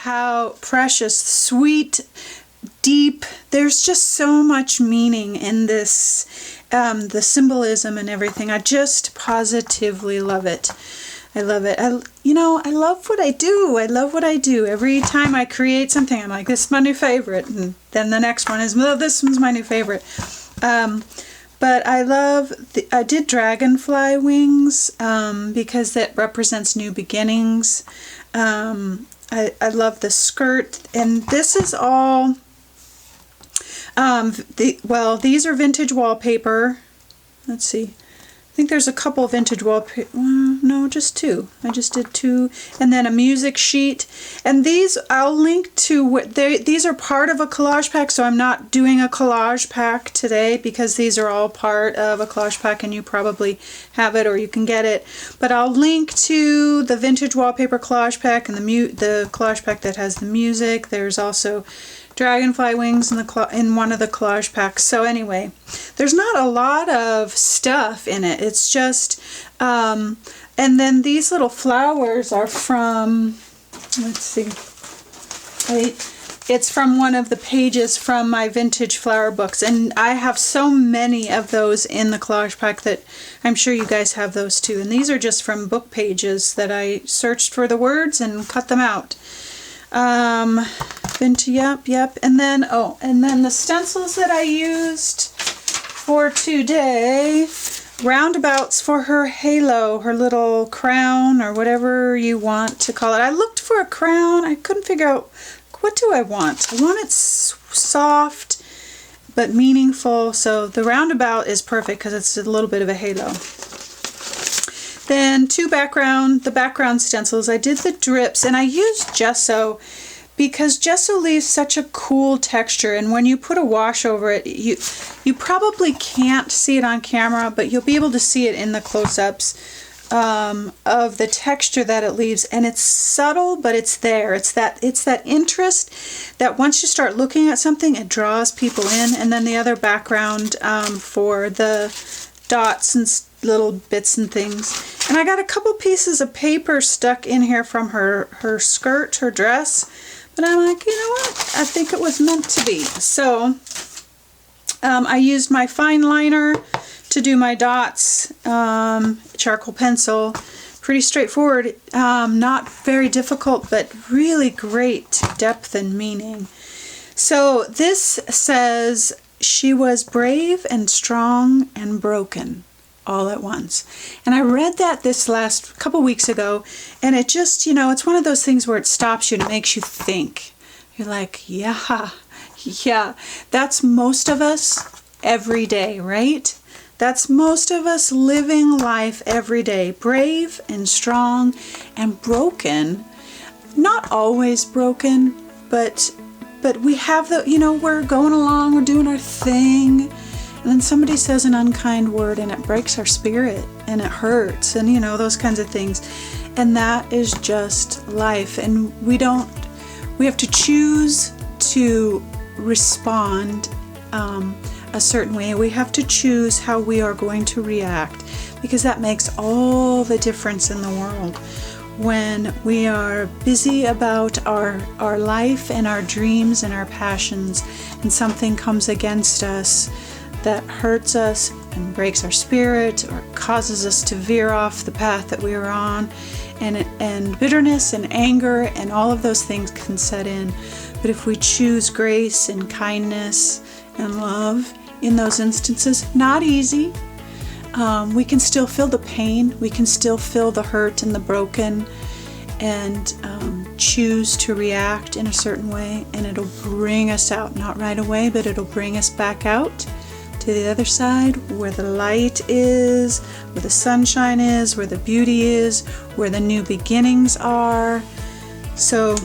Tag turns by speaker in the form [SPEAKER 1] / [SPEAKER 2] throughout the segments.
[SPEAKER 1] how precious, sweet, deep. There's just so much meaning in this, the symbolism and everything. I just positively love it. I love it. I love what I do. I love what I do. Every time I create something, I'm like, this is my new favorite. And then the next one is, well, this one's my new favorite. But I love, I did dragonfly wings because that represents new beginnings. I love the skirt, and this is all, these are vintage wallpaper. Let's see. I think there's a couple vintage wallpaper. No, just two. I just did two. And then a music sheet. And these, I'll link to, these are part of a collage pack, so I'm not doing a collage pack today because these are all part of a collage pack and you probably have it or you can get it. But I'll link to the vintage wallpaper collage pack and the collage pack that has the music. There's also dragonfly wings in one of the collage packs. So anyway, there's not a lot of stuff in it. It's just, and then these little flowers are from, let's see, it's from one of the pages from my vintage flower books. And I have so many of those in the collage pack that I'm sure you guys have those too. And these are just from book pages that I searched for the words and cut them out. Yep. And then the stencils that I used for today, roundabouts for her halo, her little crown, or whatever you want to call it. I looked for a crown. I couldn't figure out, what do I want? I want it soft but meaningful. So the roundabout is perfect because it's a little bit of a halo. Then the background stencils. I did the drips, and I used gesso because gesso leaves such a cool texture, and when you put a wash over it, you probably can't see it on camera, but you'll be able to see it in the close-ups of the texture that it leaves. And it's subtle, but it's there. It's that interest that once you start looking at something, it draws people in. And then the other background for the dots and little bits and things. And I got a couple pieces of paper stuck in here from her skirt, her dress. But I'm like, you know what? I think it was meant to be. So I used my fine liner to do my dots, charcoal pencil. Pretty straightforward, not very difficult, but really great depth and meaning. So this says, she was brave and strong and broken all at once. And I read that this last couple weeks ago, and it just, it's one of those things where it stops you and it makes you think. You're like, yeah, that's most of us every day, right? That's most of us living life every day, brave and strong and broken. Not always broken, but we have we're going along, we're doing our thing. And then somebody says an unkind word and it breaks our spirit and it hurts and those kinds of things. And that is just life. And we have to choose to respond a certain way. We have to choose how we are going to react, because that makes all the difference in the world. When we are busy about our life and our dreams and our passions, and something comes against us that hurts us and breaks our spirit or causes us to veer off the path that we are on, and bitterness and anger and all of those things can set in. But if we choose grace and kindness and love in those instances, not easy, we can still feel the pain, we can still feel the hurt and the broken, and choose to react in a certain way, and it'll bring us out, not right away, but it'll bring us back out to the other side, where the light is, where the sunshine is, where the beauty is, where the new beginnings are. So,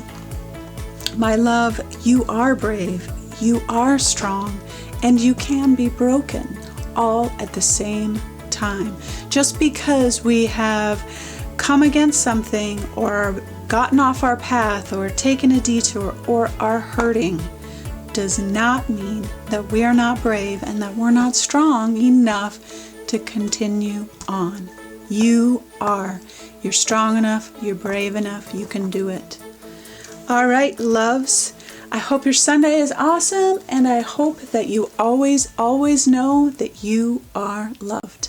[SPEAKER 1] my love, you are brave, you are strong, and you can be broken all at the same time. Just because we have come against something or gotten off our path or taken a detour or are hurting does not mean that we are not brave and that we're not strong enough to continue on. You are. You're strong enough, you're brave enough, you can do it. All right, loves. I hope your Sunday is awesome, and I hope that you always, always know that you are loved.